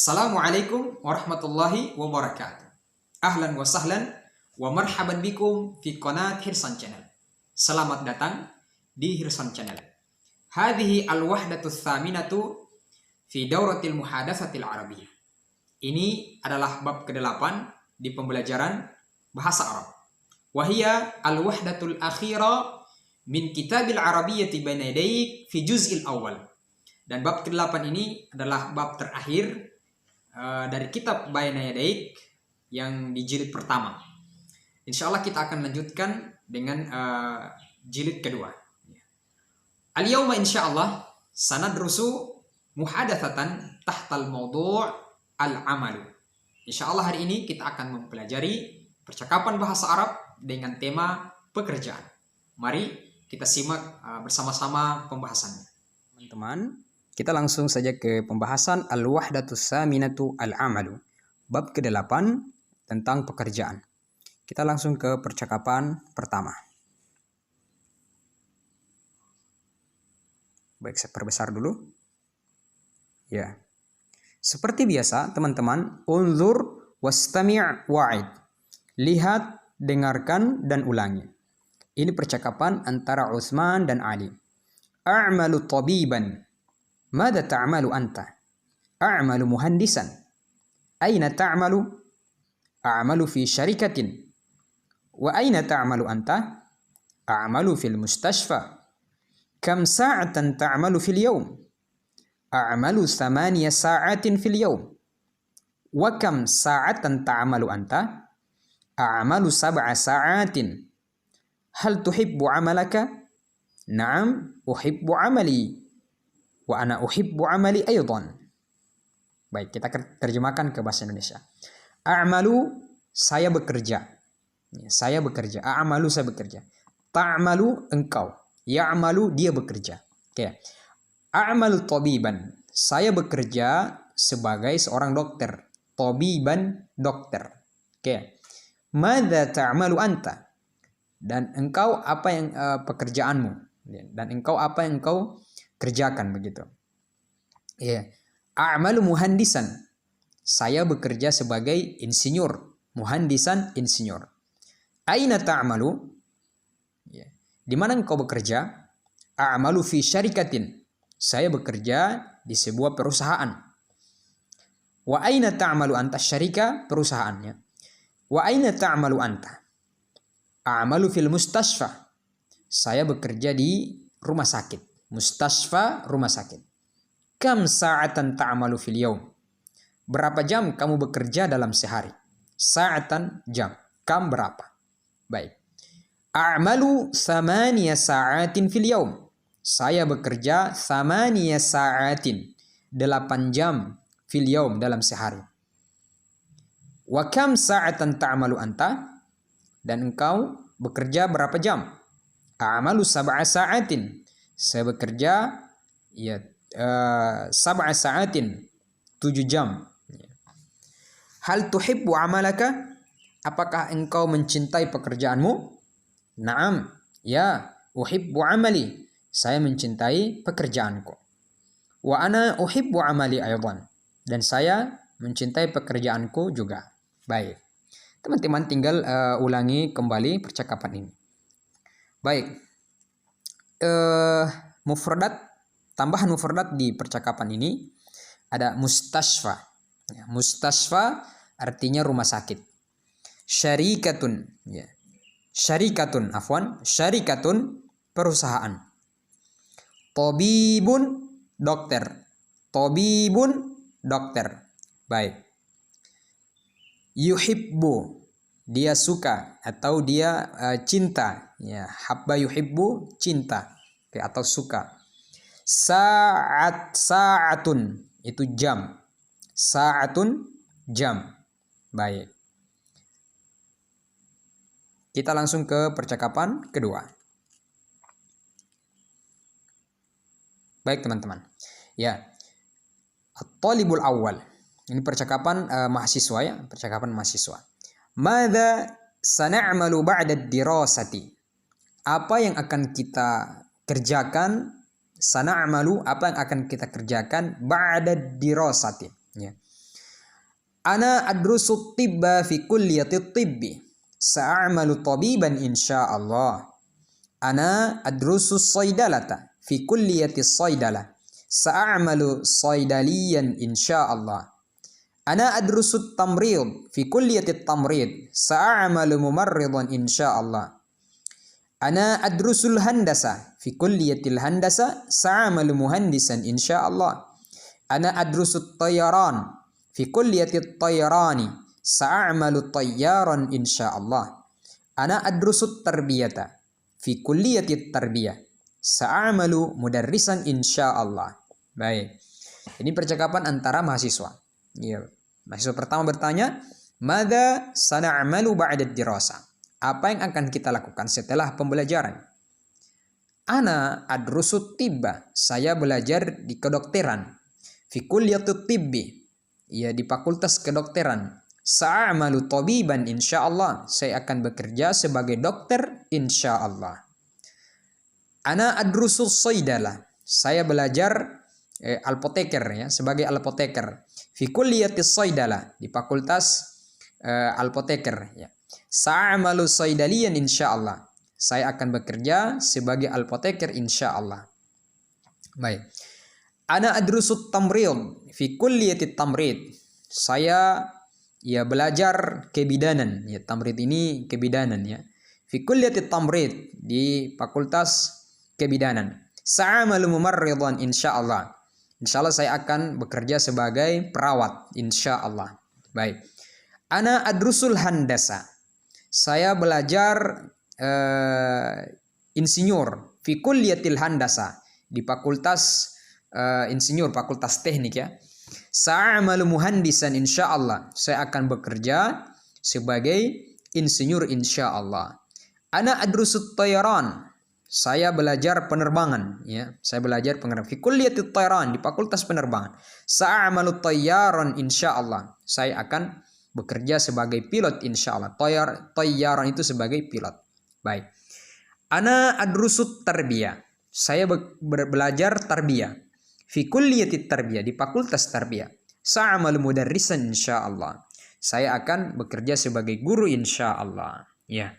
Assalamualaikum warahmatullahi wabarakatuh. Ahlan wa sahlan wa marhaban bikum fi qanat Hirsan Channel. Selamat datang di Hirsan Channel. Hadhihi al-wahdatu tsaminatu fi dauratil muhadatsatil arabiyyah. Ini adalah bab ke-8 di pembelajaran bahasa Arab. Wahia al-wahdatul akhira min kitabil arabiyyati baina yadayk fi juz'il awal. Dan bab ke-8 ini adalah bab terakhir dari kitab Baina Yadaik yang di jilid pertama. Insya Allah kita akan lanjutkan dengan jilid kedua. Al-yawma insya Allah sanadrusu muhadatsatan tahtal mawdu' al-amalu. Insya Allah hari ini kita akan mempelajari percakapan bahasa Arab dengan tema pekerjaan. Mari kita simak bersama-sama pembahasannya. Teman-teman, kita langsung saja ke pembahasan al-wahdatus saminatu al-amalu. Bab ke-8 tentang pekerjaan. Kita langsung ke percakapan pertama. Baik, saya perbesar dulu. Ya. Seperti biasa, teman-teman, unzur wastami' wa'id. Lihat, dengarkan dan ulangi. Ini percakapan antara Utsman dan Ali. A'malu tabiban. ماذا تعمل أنت؟ أعمل مهندسا. أين تعمل؟ أعمل في شركة. وأين تعمل أنت؟ أعمل في المستشفى. كم ساعة تعمل في اليوم؟ أعمل 8 ساعات في اليوم. وكم ساعة تعمل أنت؟ أعمل 7 ساعات. هل تحب عملك؟ نعم أحب عملي. Wa ana uhibbu amali aydan. Baik, kita terjemahkan ke bahasa Indonesia. A'malu, saya bekerja. Saya bekerja. A'malu, saya bekerja. Ta'malu, engkau. Ya'malu, dia bekerja. Oke. A'malu tabiban, saya bekerja sebagai seorang dokter. Tabiban, dokter. Oke. Madza ta'malu anta? Dan engkau apa yang pekerjaanmu? Dan engkau apa yang engkau kerjakan begitu. Ya. A'malu muhandisan. Saya bekerja sebagai insinyur. Muhandisan, insinyur. Aina ta'malu? Ya. Di mana engkau bekerja? A'malu fi syarikatin. Saya bekerja di sebuah perusahaan. Wa aina ta'malu anta? Syarika, perusahaannya. Wa aina ta'malu anta? A'malu fil mustasfa. Saya bekerja di rumah sakit. Mustasfa, rumah sakit. Kam sa'atan ta'malu fil yaum? Berapa jam kamu bekerja dalam sehari? Sa'atan, jam. Kam, berapa? Baik. A'malu 8 sa'atin fil yaum. Saya bekerja 8 sa'atin. 8 jam fil yaum, dalam sehari. Wa kam sa'atan ta'malu anta? Dan engkau bekerja berapa jam? A'malu 7 sa'atin. Saya bekerja 7 sa'atin, 7 jam. Hal tuhibbu amalaka? Apakah engkau mencintai pekerjaanmu? Naam, ya, uhibbu amali. Saya mencintai pekerjaanku. Wa ana uhibbu amali aydan. Dan saya mencintai pekerjaanku juga. Baik. Teman-teman tinggal ulangi kembali percakapan ini. Baik. Mufradat, tambahan mufradat di percakapan ini ada mustasfa. Ya, mustasfa artinya rumah sakit. Syarikatun, ya. Syarikatun, afwan, syarikatun, perusahaan. Tabibun, dokter. Tabibun, dokter. Baik. Yuhibbu, dia suka atau dia cinta. Ya, habba yuhibbu, cinta. Oke, atau suka. Sa'atun, itu jam. Sa'atun, jam. Baik. Kita langsung ke percakapan kedua. Baik, teman-teman. Ya. At-talibul awal. Ini percakapan mahasiswa, ya, percakapan mahasiswa. Madza sana'malu ba'da ad-dirasati? Apa yang akan kita kerjakan? Sana'malu, apa yang akan kita kerjakan ba'da ad-dirasati? Ya. Ana adrusu tibba fi kulliyati tibbi. Sa'amalu tabiban insyaallah. Ana adrusu saydalata fi kulliyati saydalah. Sa'amalu saydaliyan insyaallah. Ana adrusu tamrid fi kulliyati tamrid. Sa'amalu mumarridan insyaallah. Ana adrusul handasa fi kulliyatil handasa. Sa'amalu muhandisan insyaallah. Ana adrusu tayaran fi kulliyati tayrani. Sa'amalu tayyaran insyaallah. Ana adrusu tarbiyata fi kulliyati tarbiyah. Sa'amalu mudarrisan insyaallah. Baik. Ini percakapan antara mahasiswa. Ya. Mahasiswa pertama bertanya, "Madza sana'malu ba'da dirasa?" Apa yang akan kita lakukan setelah pembelajaran? Ana adrusu tibba. Saya belajar di kedokteran. Fi kulliyati tibbi. Ya, di fakultas kedokteran. Sa'amalu tabiban insyaallah. Saya akan bekerja sebagai dokter insyaallah. Ana adrusu saydalah. Saya belajar alpoteker ya, sebagai alpoteker. Fi kulliyati saydalah, di fakultas alpoteker ya. Sa'amalu saydaliyan insyaallah. Saya akan bekerja sebagai alpoteker insyaallah. Baik. Ana adrusu tamrid fi kulliyati tamrid. Saya ya belajar kebidanan ya, tamrid ini kebidanan ya. Fi kulliyati tamrid, di fakultas kebidanan. Sa'amalu mumarridan insyaallah. Insyaallah saya akan bekerja sebagai perawat insyaallah. Baik. Ana adrusul handasa. Saya belajar insinyur fi kulliyatil handasa, di fakultas insinyur, fakultas teknik ya. Sa'amalu muhandisan insyaallah. Saya akan bekerja sebagai insinyur insyaallah. Ana adrusut tayyaran. Saya belajar penerbangan ya. Saya belajar penerbangan fi kulliyatit tayyaran, di fakultas penerbangan. Sa'amalu tayyaran insyaallah. Saya akan bekerja sebagai pilot insyaallah. Tayyaran itu sebagai pilot. Baik. Ana adrusut tarbiyah. Saya belajar tarbiyah. Fi kulliyatit tarbiyah, di fakultas tarbiyah. Sa'amalu mudarrisan insyaallah. Saya akan bekerja sebagai guru insyaallah. Ya.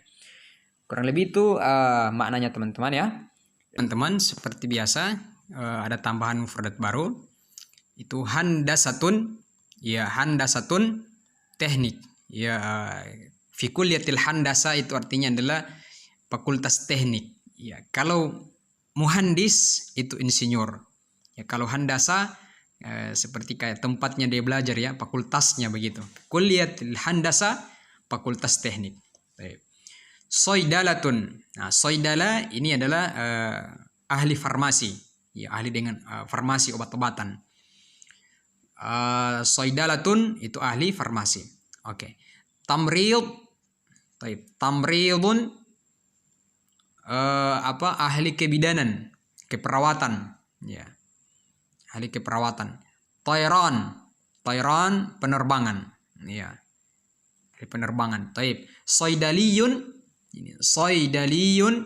Kurang lebih itu maknanya teman-teman ya. Teman-teman, seperti biasa ada tambahan mufradat baru. Itu handasatun, ya handasatun teknik. Ya fi kulliyatil handasa itu artinya adalah fakultas teknik. Ya, kalau muhandis itu insinyur. Ya, kalau handasa seperti kayak tempatnya dia belajar ya, fakultasnya begitu. Kulliyatil handasa, fakultas teknik. Baik. Soidalatun. Nah, soidala ini adalah ahli farmasi, ya ahli dengan farmasi obat-obatan. Soidalatun itu ahli farmasi. Oke. Tamrid, tamridun ahli kebidanan, keperawatan, ya ahli keperawatan. Tayran penerbangan, ya ahli penerbangan. Taib. Soidaliyun. Ini saydaliyun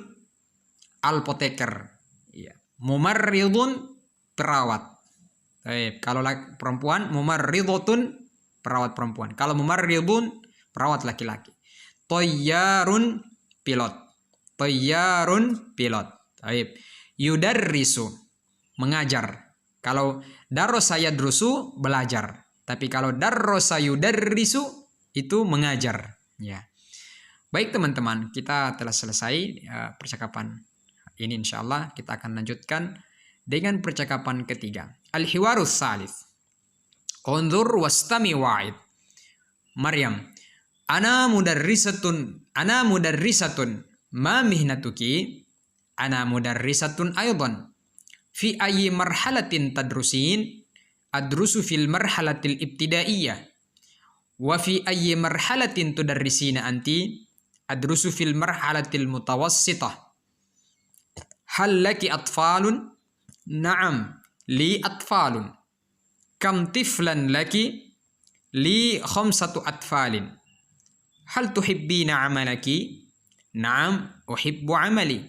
alpoteker, ya. Mumarridun perawat. Baik, kalau perempuan mumarridotun perawat perempuan. Kalau mumarridun perawat laki-laki. Tayyarun pilot. Tayyarun pilot. Baik. Yudarrisu mengajar. Kalau darrosa yadrusu belajar. Tapi kalau darrosa yudarrisu itu mengajar, ya. Baik teman-teman, kita telah selesai percakapan ini, insyaallah kita akan lanjutkan dengan percakapan ketiga. Al-hiwarus salis. Unzur wastami wa'id. Maryam, ana mudarrisatun ma mihnatuki? Ana mudarrisatun aydan. Fi ayyi marhalatin tadrusin? Adrusu fil marhalatil ibtidaiyah. Wa fi ayyi marhalatin tudarrisina anti? Adrusu fil marhalatil mutawassitah. Hal laki atfalun? Na'am, li atfalun. Kam tiflan laki? Li khamsatu atfalin. Hal tuhibbina amalaki? Na'am, uhibbu amali.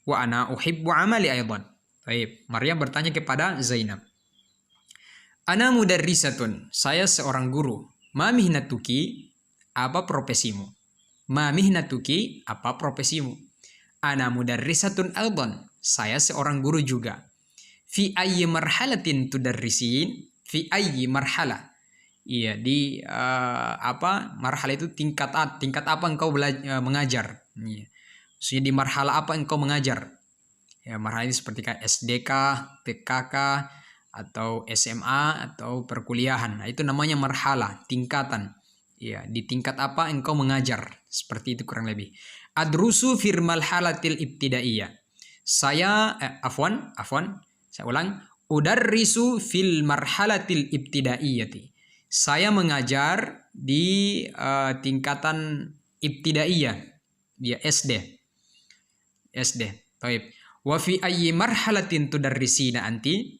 Wa ana uhibbu amali aydan. Baik, Maryam bertanya kepada Zainab. Ana mudarrisatun, saya seorang guru. Ma mihnatuki, apa profesimu? Ma mihnatuki, apa profesimu? Ana mudarrisatun aidan, saya seorang guru juga. Fi ayyi marhalatin tudarrisin? Fi ayyi marhalah? Iya, di apa? Marhalah itu tingkat apa engkau mengajar? Iya. Maksudnya di marhalah apa engkau mengajar? Ya, marhalah ini seperti kayak SDK, PKK, atau SMA, atau perkuliahan. Nah, itu namanya marhalah, tingkatan. Ya, di tingkat apa engkau mengajar? Seperti itu kurang lebih. Adrusu fil marhalatil ibtidaiyah. Saya afwan, saya ulang. Udarrisu fil marhalatil ibtidaiyati. Saya mengajar di tingkatan ibtidaiyah, dia SD. Baik. Wa fi ayyi marhalatin tudarrisina anti,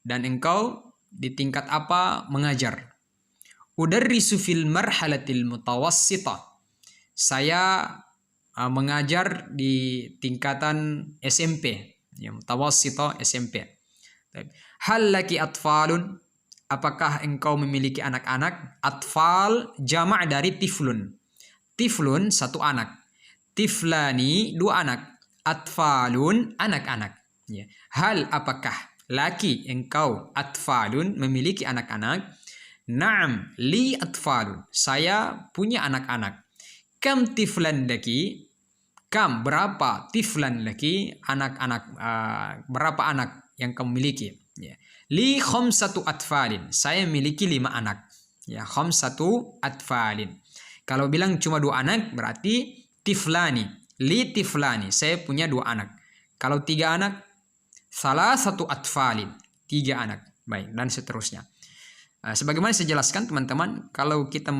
dan engkau di tingkat apa mengajar? Udarrisu fil marhalatil mutawassita. Saya mengajar di tingkatan SMP, ya, mutawassita SMP. Hal laki atfalun, apakah engkau memiliki anak-anak? Atfal jama' dari tiflun. Tiflun satu anak. Tiflani dua anak. Atfalun anak-anak. Ya. Hal apakah laki engkau atfalun memiliki anak-anak? Naam li atfalun, saya punya anak-anak. Kam tiflan laki? Kam berapa? Tiflan laki, anak-anak berapa anak yang kamu miliki? Ya. Li khamsatu atfalin, saya memiliki 5 anak. Ya, khamsatu atfalin. Kalau bilang cuma 2 anak berarti tiflani. Li tiflani, saya punya 2 anak. Kalau 3 anak, salah satu atfalin, 3 anak. Baik, dan seterusnya. Sebagaimana saya jelaskan teman-teman, kalau kita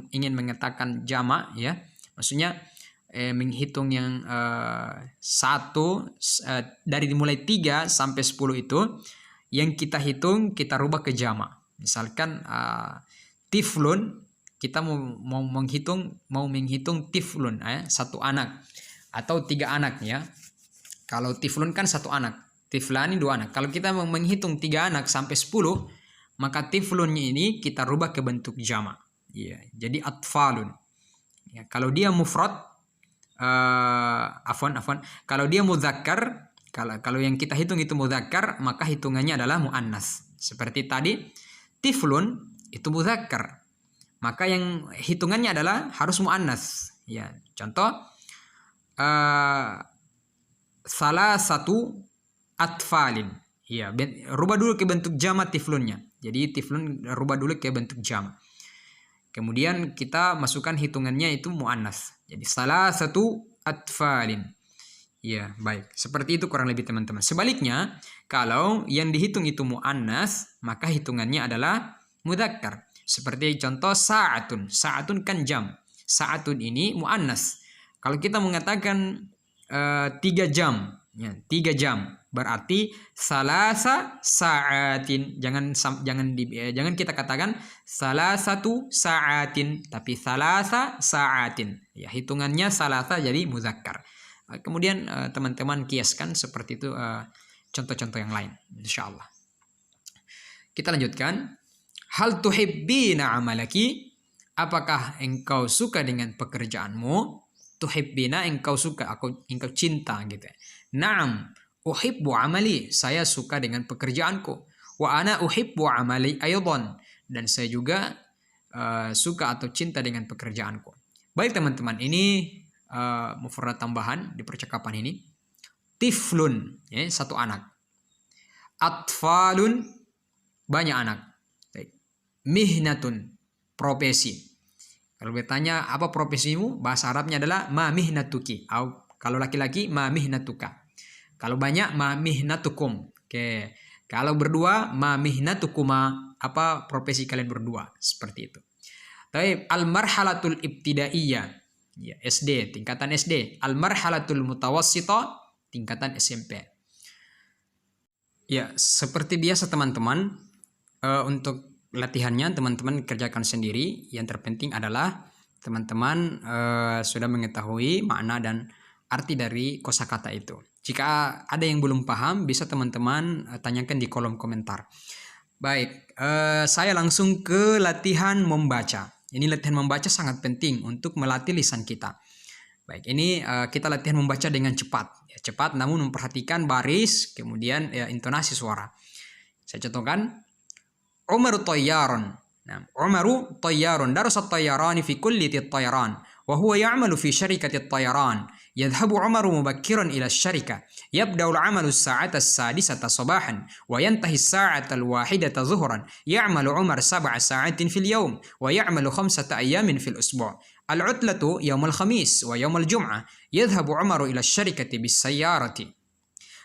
ingin mengatakan jamak, ya, maksudnya menghitung yang dari mulai 3 sampai 10 itu, yang kita hitung kita rubah ke jamak. Misalkan tiflun, kita mau menghitung tiflun, satu anak atau 3 anak, ya. Kalau tiflun kan 1 anak, tiflani 2 anak. Kalau kita mau menghitung 3 anak sampai 10, maka tiflunnya ini kita rubah ke bentuk jamak. Ya, jadi atfalun. Ya, kalau dia mufrad, kalau dia mudzakkar, kalau yang kita hitung itu mudzakkar, maka hitungannya adalah muannas. Seperti tadi, tiflun itu mudzakkar, maka yang hitungannya adalah harus muannas. Ya, contoh salah satu atfalin. Ya, rubah dulu ke bentuk jamak tiflunnya. Jadi tiflun rubah dulu ke bentuk jamak. Kemudian kita masukkan hitungannya itu muannas. Jadi salah satu atfalin. Ya, baik. Seperti itu kurang lebih teman-teman. Sebaliknya, kalau yang dihitung itu muannas, maka hitungannya adalah mudzakkar. Seperti contoh sa'atun. Sa'atun kan jam. Sa'atun ini muannas. Kalau kita mengatakan 3 jam, ya, 3 jam, berarti salasa sa'atin. Jangan kita katakan salah satu sa'atin, tapi salasa sa'atin. Ya, hitungannya salasa jadi muzakkar. Kemudian teman-teman kiaskan seperti itu contoh-contoh yang lain, insyaallah. Kita lanjutkan. Hal tuhibbina amalaki? Apakah engkau suka dengan pekerjaanmu? Tuhibbina, engkau suka, engkau cinta gitu. Naam, uhibbu amali, saya suka dengan pekerjaanku. Wa ana uhibbu amali aydan, dan saya juga suka atau cinta dengan pekerjaanku. Baik teman-teman, ini mufrad tambahan di percakapan ini. Tiflun, ya, 1 anak. Atfalun, banyak anak. Mihnatun, profesi. Kalau bertanya apa profesimu, bahasa Arabnya adalah ma mihnatuki. Kalau laki-laki ma mihnatuka. Kalau banyak ma mihnatukum. Oke. Kalau berdua ma mihnatukuma, apa profesi kalian berdua, seperti itu. Tapi al marhalatul ibtidaiyah, ya, SD, tingkatan SD. Al marhalatul mutawassita, tingkatan SMP. Ya, seperti biasa teman-teman, untuk latihannya teman-teman kerjakan sendiri. Yang terpenting adalah teman-teman sudah mengetahui makna dan arti dari kosakata itu. Jika ada yang belum paham, bisa teman-teman tanyakan di kolom komentar. Baik, saya langsung ke latihan membaca. Ini latihan membaca sangat penting untuk melatih lisan kita. Baik, ini kita latihan membaca dengan cepat. Ya, cepat namun memperhatikan baris, kemudian ya, intonasi suara. Saya contohkan. Umaru Tayyaron. Nah, Umaru Tayyaron. Darasa Tayyarani fi kulliti Tayyaran. وهو يعمل في شركة الطيران يذهب عمر مبكرا إلى الشركة يبدأ العمل الساعة 6 صباحا وينتهي الساعة 1 ظهرا يعمل عمر 7 ساعات في اليوم ويعمل 5 أيام في الأسبوع العطلة يوم الخميس ويوم الجمعة يذهب عمر إلى الشركة بالسيارة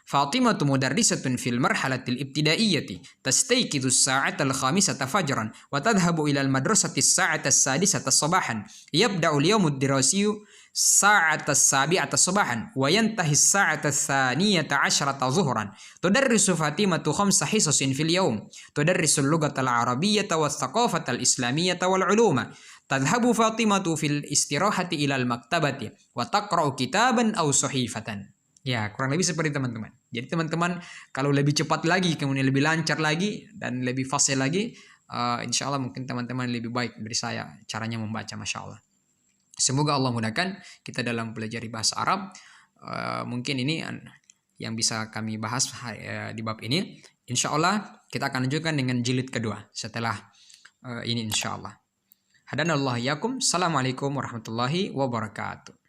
فاطمة مدرسة في المرحلة الابتدائية تستيقظ الساعة 5 فجرا وتذهب إلى المدرسة الساعة 6 صباحا يبدأ اليوم الدراسي الساعة 7 صباحا وينتهي الساعة 12 ظهرا تدرس فاطمة 5 حصص في اليوم تدرس اللغة العربية والثقافة الإسلامية والعلوم تذهب فاطمة في الاستراحة إلى المكتبة وتقرأ كتابا أو صحيفة. Ya, kurang lebih seperti teman-teman. Jadi teman-teman kalau lebih cepat lagi, kemudian lebih lancar lagi, dan lebih fasih lagi, insya Allah mungkin teman-teman lebih baik dari saya caranya membaca, Masya Allah. Semoga Allah mudahkan kita dalam pelajari bahasa Arab. Mungkin ini yang bisa kami bahas di bab ini. Insya Allah kita akan lanjutkan dengan jilid kedua setelah ini insya Allah. Hadanallahu yakum. Assalamualaikum warahmatullahi wabarakatuh.